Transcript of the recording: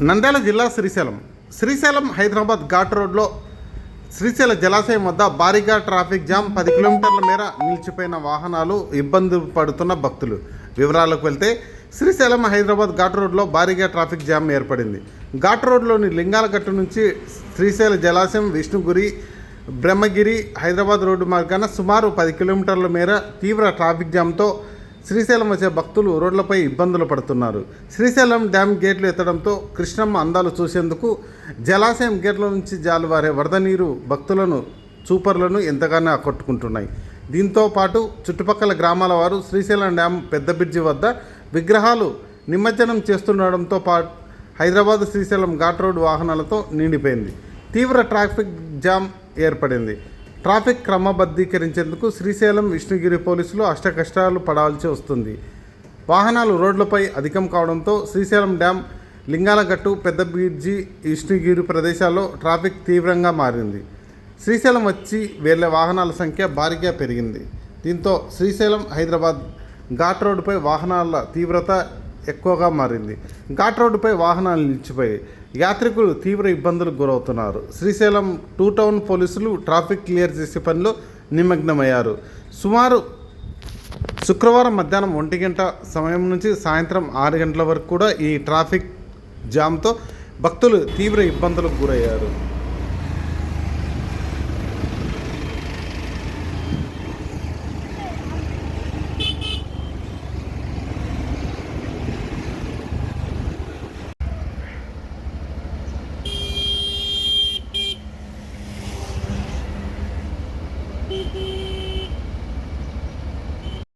నంద్యాల జిల్లా శ్రీశైలం హైదరాబాద్ ఘాట్ రోడ్లో శ్రీశైల జలాశయం వద్ద భారీగా ట్రాఫిక్ జామ్. 10 కిలోమీటర్ల మేర నిలిచిపోయిన వాహనాలు, ఇబ్బంది పడుతున్న భక్తులు. వివరాలకు వెళ్తే శ్రీశైలం హైదరాబాద్ ఘాట్ రోడ్లో భారీగా ట్రాఫిక్ జామ్ ఏర్పడింది. ఘాట్ రోడ్లోని లింగాలగట్టు నుంచి శ్రీశైల జలాశయం, విష్ణుగిరి, బ్రహ్మగిరి హైదరాబాద్ రోడ్డు మార్గాన సుమారు 10 కిలోమీటర్ల మేర తీవ్ర ట్రాఫిక్ జామ్తో శ్రీశైలం వచ్చే భక్తులు రోడ్లపై ఇబ్బందులు పడుతున్నారు. శ్రీశైలం డ్యామ్ గేట్లు ఎత్తడంతో కృష్ణమ్మ అందాలు చూసేందుకు జలాశయం గేట్ల నుంచి జాలువారే వరద నీరు భక్తులను, చూపర్లను ఎంతగానో ఆకట్టుకుంటున్నాయి. దీంతో పాటు చుట్టుపక్కల గ్రామాల వారు శ్రీశైలం డ్యామ్ పెద్ద బ్రిడ్జి వద్ద విగ్రహాలు నిమజ్జనం చేస్తుండడంతో పాటు హైదరాబాద్ శ్రీశైలం ఘాట్ రోడ్ వాహనాలతో నిండిపోయింది. తీవ్ర ట్రాఫిక్ జామ్ ఏర్పడింది. ట్రాఫిక్ క్రమబద్ధీకరించేందుకు శ్రీశైలం, విష్ణుగిరి పోలీసులు అష్టకష్టాలు పడాల్సి వస్తుంది. వాహనాలు రోడ్లపై అధికం కావడంతో శ్రీశైలం డ్యామ్, లింగాలగట్టు, పెద్ద బ్రిడ్జి, విష్ణుగిరి ప్రదేశాల్లో ట్రాఫిక్ తీవ్రంగా మారింది. శ్రీశైలం వచ్చి వెళ్లే వాహనాల సంఖ్య భారీగా పెరిగింది. దీంతో శ్రీశైలం హైదరాబాద్ ఘాట్ రోడ్డుపై వాహనాల తీవ్రత ఎక్కువగా మారింది. ఘాట్ రోడ్డుపై వాహనాలు నిలిచిపోయాయి. యాత్రికులు తీవ్ర ఇబ్బందులకు గురవుతున్నారు. శ్రీశైలం 2 టౌన్ పోలీసులు ట్రాఫిక్ క్లియర్ చేసే పనిలో నిమగ్నమయ్యారు. సుమారు శుక్రవారం మధ్యాహ్నం 1 గంట సమయం నుంచి సాయంత్రం 6 గంటల వరకు కూడా ఈ ట్రాఫిక్ జామ్తో భక్తులు తీవ్ర ఇబ్బందులకు గురయ్యారు.